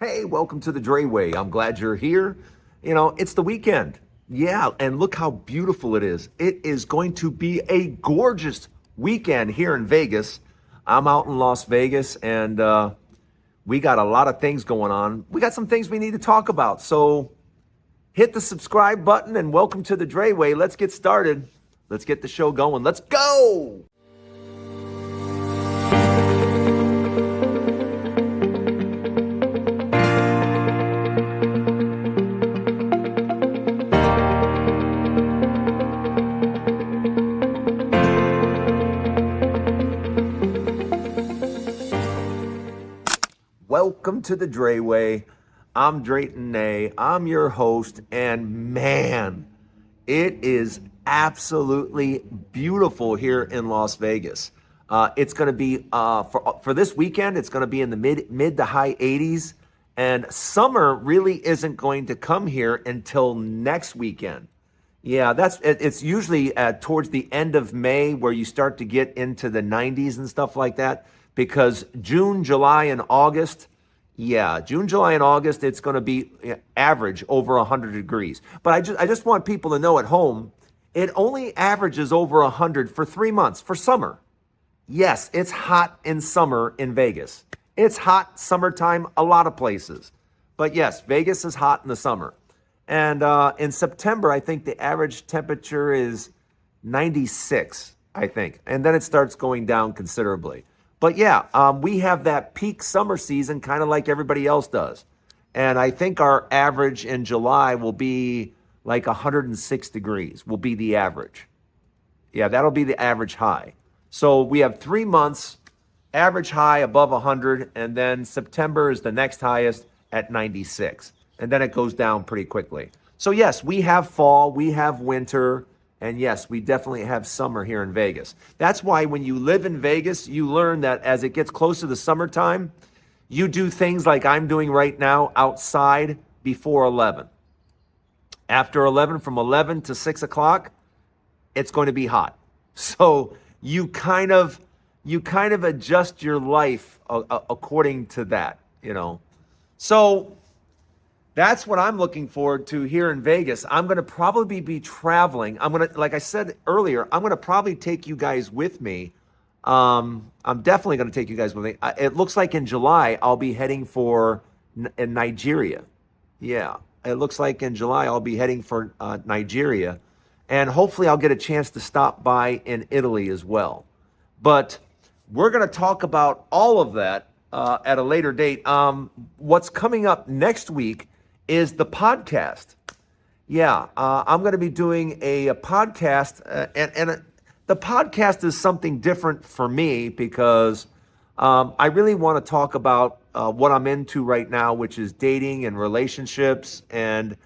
Hey, welcome to the Dray Way. I'm glad you're here. It's the weekend. Yeah, and look how beautiful it is. It is going to be a gorgeous weekend here in Vegas. I'm out in Las Vegas, and we got a lot of things going on. We got some things we need to talk about. So hit the subscribe button and welcome to the Dray Way. Let's get started. Let's get the show going. Let's go. Welcome to the Dray Way. I'm Drayton Nay. I'm your host, and man, it is absolutely beautiful here in Las Vegas. It's going to be for this weekend. It's going to be in the mid to high 80s, and summer really isn't going to come here until next weekend. Yeah, it's usually towards the end of May where you start to get into the 90s and stuff like that. Because June, July, and August, it's going to be average over 100 degrees. But I just want people to know at home, it only averages over 100 for 3 months for summer. Yes, it's hot in summer in Vegas. It's hot summertime a lot of places. But yes, Vegas is hot in the summer. And in September, I think the average temperature is 96, I think. And then it starts going down considerably. But yeah, we have that peak summer season kind of like everybody else does. And I think our average in July will be like 106 degrees will be the average. Yeah, that'll be the average high. So we have 3 months, average high above 100, and then September is the next highest at 96. And then it goes down pretty quickly. So yes, we have fall, we have winter, and yes, we definitely have summer here in Vegas. That's why when you live in Vegas, you learn that as it gets close to the summertime, you do things like I'm doing right now outside before 11. After 11, from 11 to 6 o'clock, it's going to be hot. So you kind of adjust your life according to that, So that's what I'm looking forward to here in Vegas. I'm going to probably be traveling. Like I said earlier, I'm going to probably take you guys with me. I'm definitely going to take you guys with me. It looks like in July, I'll be heading for in Nigeria. Yeah, it looks like in July, I'll be heading for Nigeria. And hopefully I'll get a chance to stop by in Italy as well. But we're going to talk about all of that at a later date. What's coming up next week is the podcast. Yeah, I'm going to be doing a podcast, and the podcast is something different for me because I really want to talk about what I'm into right now, which is dating and relationships and,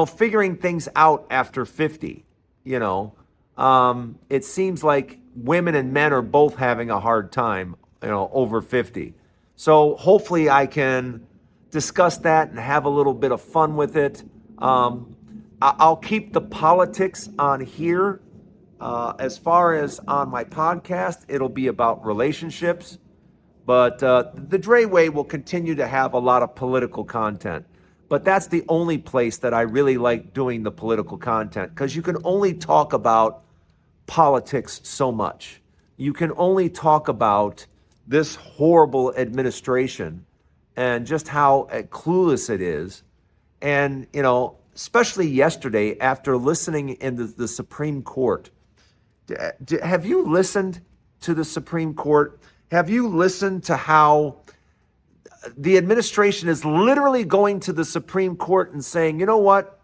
figuring things out after 50, It seems like women and men are both having a hard time, over 50. So hopefully I can discuss that and have a little bit of fun with it. I'll keep the politics on here. As far as on my podcast, it'll be about relationships. But the Dray Way will continue to have a lot of political content. But that's the only place that I really like doing the political content, because you can only talk about politics so much. You can only talk about this horrible administration and just how clueless it is. And, especially yesterday after listening in the Supreme Court. Have you listened to the Supreme Court? Have you listened to how the administration is literally going to the Supreme Court and saying, you know what?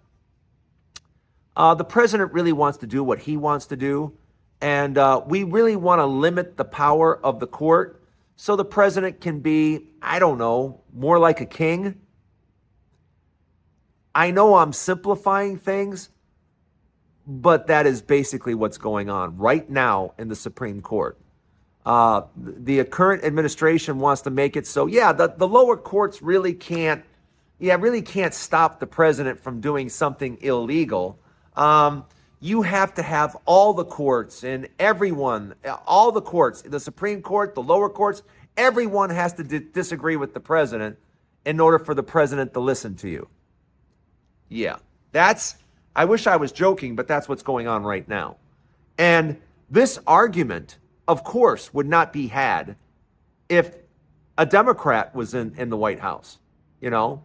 The president really wants to do what he wants to do. And we really want to limit the power of the court so the president can be, I don't know, more like a king. I know I'm simplifying things, but that is basically what's going on right now in the Supreme Court. The current administration wants to make it so, the lower courts really can't stop the president from doing something illegal. You have to have all the courts and everyone, all the courts, the Supreme Court, the lower courts, everyone has to disagree with the president in order for the president to listen to you. Yeah, I wish I was joking, but that's what's going on right now. And this argument, of course, would not be had if a Democrat was in the White House. You know,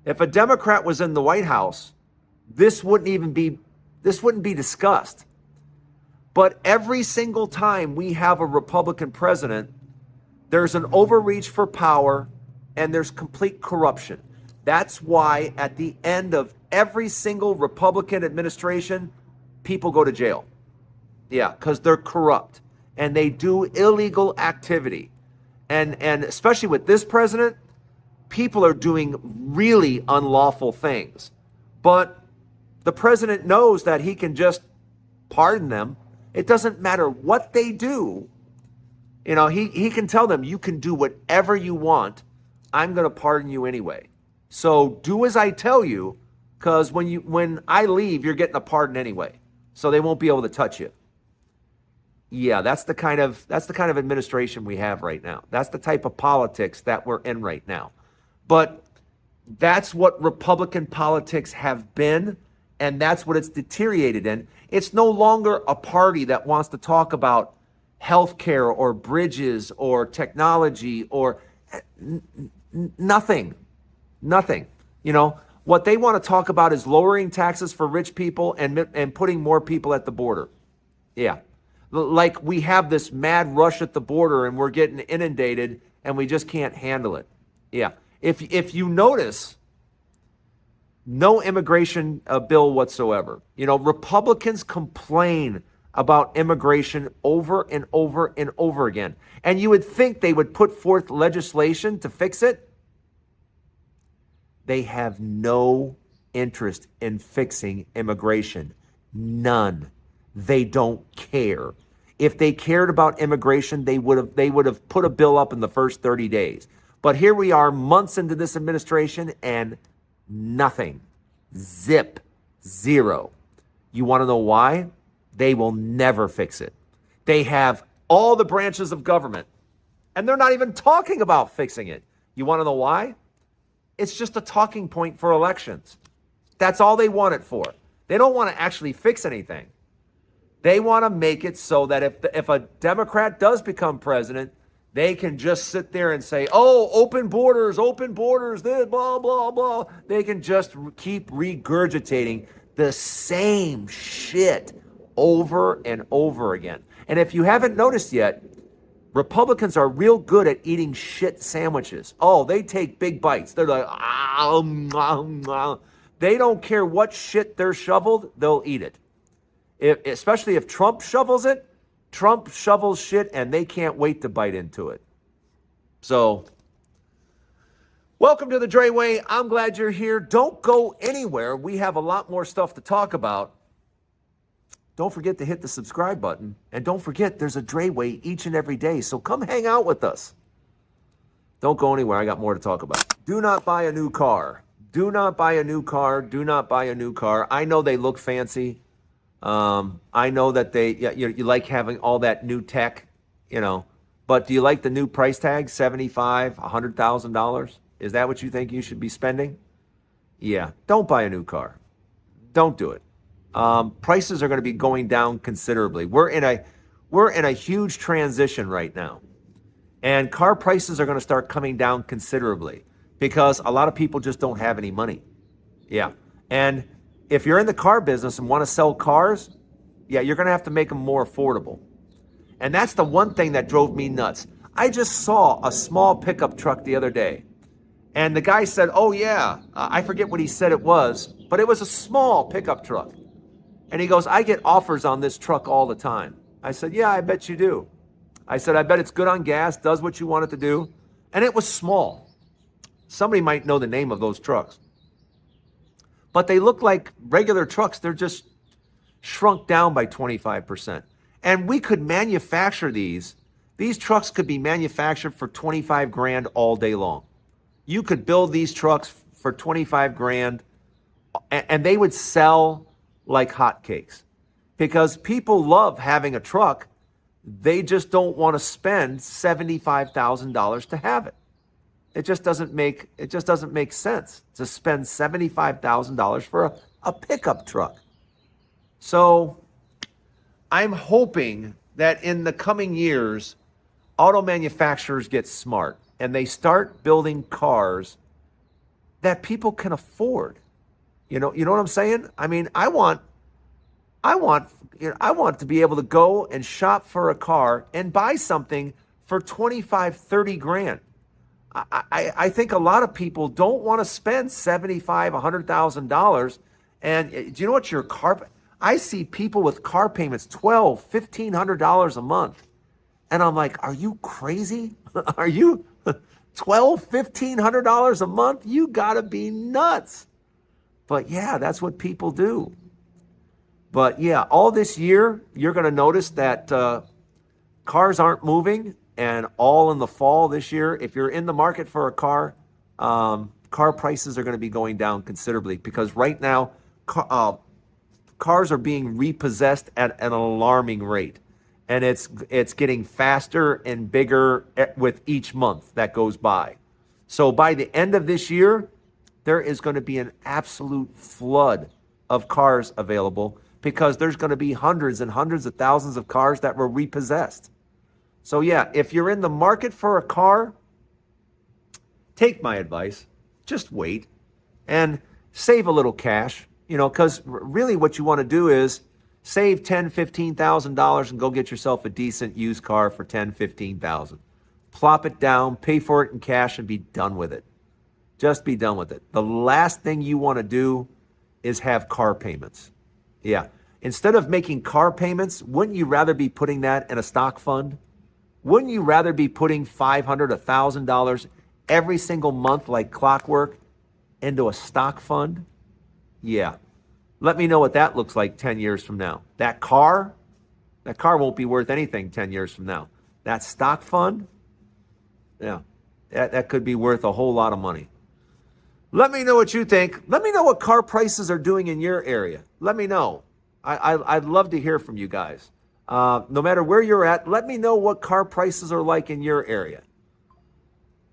if a Democrat was in the White House, this wouldn't be discussed. But every single time we have a Republican president, there's an overreach for power and there's complete corruption. That's why at the end of every single Republican administration, people go to jail. Yeah, because they're corrupt and they do illegal activity. And especially with this president, people are doing really unlawful things. But the president knows that he can just pardon them. It doesn't matter what they do. You know, he can tell them, you can do whatever you want. I'm going to pardon you anyway. So do as I tell you, because when I leave, you're getting a pardon anyway. So they won't be able to touch you. Yeah, that's the kind of administration we have right now. That's the type of politics that we're in right now. But that's what Republican politics have been, and that's what it's deteriorated in. It's no longer a party that wants to talk about healthcare or bridges or technology or nothing. You know, what they want to talk about is lowering taxes for rich people and putting more people at the border. Yeah. Like we have this mad rush at the border and we're getting inundated and we just can't handle it. Yeah. If you notice, no immigration bill whatsoever. You know, Republicans complain about immigration over and over and over again. And you would think they would put forth legislation to fix it. They have no interest in fixing immigration. None. They don't care. If they cared about immigration, they would have put a bill up in the first 30 days. But here we are months into this administration and nothing. Zip. Zero. You want to know why? They will never fix it. They have all the branches of government and they're not even talking about fixing it. You want to know why? It's just a talking point for elections. That's all they want it for. They don't want to actually fix anything. They want to make it so that if a Democrat does become president, they can just sit there and say, oh, open borders, this, blah, blah, blah. They can just keep regurgitating the same shit over and over again. And if you haven't noticed yet, Republicans are real good at eating shit sandwiches. Oh, they take big bites. They're like, they don't care what shit they're shoveled, they'll eat it. Especially if Trump shovels it, Trump shovels shit and they can't wait to bite into it. So, welcome to the Dray Way. I'm glad you're here. Don't go anywhere. We have a lot more stuff to talk about. Don't forget to hit the subscribe button. And don't forget, there's a Dray Way each and every day. So come hang out with us. Don't go anywhere. I got more to talk about. Do not buy a new car. Do not buy a new car. Do not buy a new car. I know they look fancy. I know that you like having all that new tech, you know, but do you like the new price tag, $75,000, $100,000? Is that what you think you should be spending? Yeah, don't buy a new car. Don't do it. Prices are going to be going down considerably. We're in a huge transition right now, and car prices are going to start coming down considerably because a lot of people just don't have any money. Yeah, and if you're in the car business and want to sell cars, yeah, you're going to have to make them more affordable. And that's the one thing that drove me nuts. I just saw a small pickup truck the other day. And the guy said, oh, yeah, I forget what he said it was, but it was a small pickup truck. And he goes, I get offers on this truck all the time. I said, yeah, I bet you do. I said, I bet it's good on gas, does what you want it to do. And it was small. Somebody might know the name of those trucks. But they look like regular trucks. They're just shrunk down by 25%. And we could manufacture these. These trucks could be manufactured for 25 grand all day long. You could build these trucks for 25 grand and they would sell like hotcakes because people love having a truck. They just don't want to spend $75,000 to have it. It just doesn't make sense to spend $75,000 for a pickup truck. So I'm hoping that in the coming years, auto manufacturers get smart and they start building cars that people can afford. You know what I'm saying? I mean, I want, I want to be able to go and shop for a car and buy something for 25, 30 grand. I think a lot of people don't want to spend $75,000, $100,000. And do you know what your car? I see people with car payments $1,200, $1,500 a month, and I'm like, are you crazy? Are you $1,200, $1,500 a month? You gotta be nuts. But yeah, that's what people do. But yeah, all this year you're gonna notice that cars aren't moving, and all in the fall this year, if you're in the market for a car, car prices are going to be going down considerably because right now cars are being repossessed at an alarming rate, and it's getting faster and bigger with each month that goes by. So by the end of this year, there is going to be an absolute flood of cars available because there's going to be hundreds and hundreds of thousands of cars that were repossessed. So yeah, if you're in the market for a car, take my advice. Just wait and save a little cash, because really what you want to do is save $10,000, $15,000 and go get yourself a decent used car for $10,000, $15,000. Plop it down, pay for it in cash, and be done with it. Just be done with it. The last thing you want to do is have car payments. Yeah. Instead of making car payments, wouldn't you rather be putting that in a stock fund? Wouldn't you rather be putting $500, $1,000 every single month like clockwork into a stock fund? Yeah. Let me know what that looks like 10 years from now. That car won't be worth anything 10 years from now. That stock fund, yeah, that could be worth a whole lot of money. Let me know what you think. Let me know what car prices are doing in your area. Let me know. I'd love to hear from you guys. No matter where you're at, let me know what car prices are like in your area.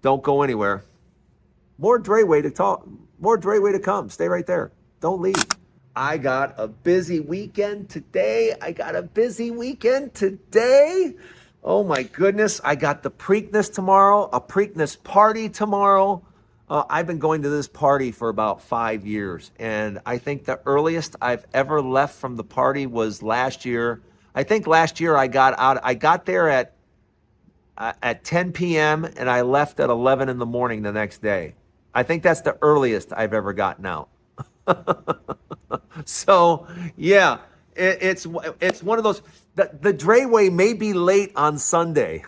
Don't go anywhere. More Dray Way to talk. More Dray Way to come. Stay right there. Don't leave. I got a busy weekend today. Oh my goodness. I got the Preakness tomorrow, a Preakness party tomorrow. I've been going to this party for about 5 years, and I think the earliest I've ever left from the party was last year. I think last year I got there at 10 p.m. and I left at 11 in the morning the next day. I think that's the earliest I've ever gotten out. So yeah, it's one of those. The Dray Way may be late on Sunday.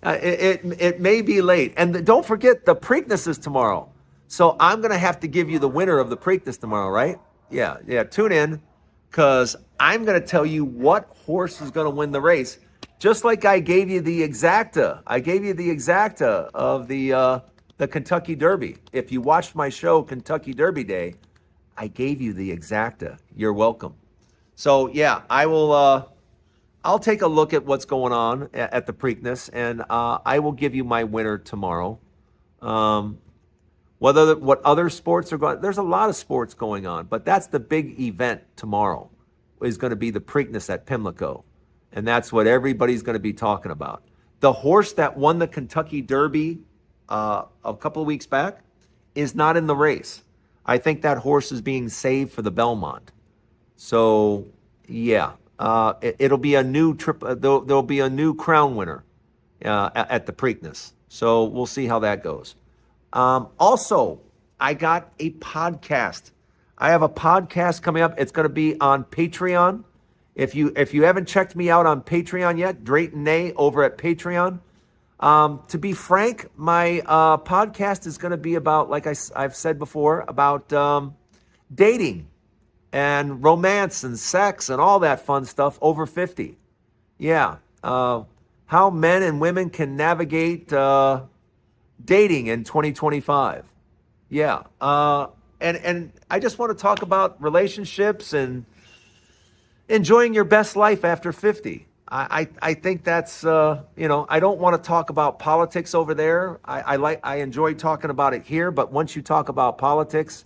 It may be late, and don't forget the Preakness is tomorrow. So I'm gonna have to give you the winner of the Preakness tomorrow, right? Yeah. Tune in, because I'm gonna tell you what horse is gonna win the race. Just like I gave you the exacta. I gave you the exacta of the Kentucky Derby. If you watched my show, Kentucky Derby Day, I gave you the exacta. You're welcome. So yeah, I will. I'll take a look at what's going on at the Preakness, and I will give you my winner tomorrow. What other sports are going? There's a lot of sports going on, but that's the big event tomorrow. Is going to be the Preakness at Pimlico, and that's what everybody's going to be talking about. The horse that won the Kentucky Derby a couple of weeks back is not in the race. I think that horse is being saved for the Belmont. So yeah. It'll be a new trip. There'll be a new crown winner at the Preakness. So we'll see how that goes. Also, I got a podcast. I have a podcast coming up. It's going to be on Patreon. If you haven't checked me out on Patreon yet, Drayton Nay over at Patreon. To be frank, my podcast is going to be about, like I've said before, about dating and romance and sex and all that fun stuff over 50. Yeah. How men and women can navigate dating in 2025. Yeah. And I just want to talk about relationships and enjoying your best life after 50. I think that's I don't want to talk about politics over there. I enjoy talking about it here, but once you talk about politics,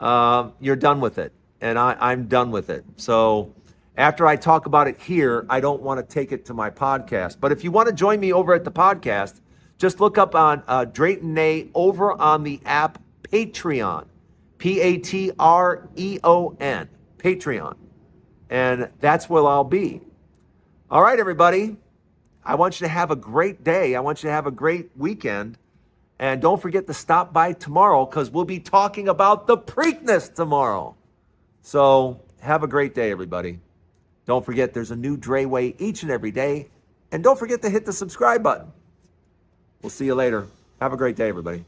you're done with it, and I'm done with it. So after I talk about it here, I don't want to take it to my podcast. But if you want to join me over at the podcast, just look up on Drayton Nay over on the app Patreon, Patreon, Patreon, and that's where I'll be. All right, everybody. I want you to have a great day. I want you to have a great weekend. And don't forget to stop by tomorrow because we'll be talking about the Preakness tomorrow. So have a great day, everybody. Don't forget there's a new Dray Way each and every day. And don't forget to hit the subscribe button. We'll see you later. Have a great day, everybody.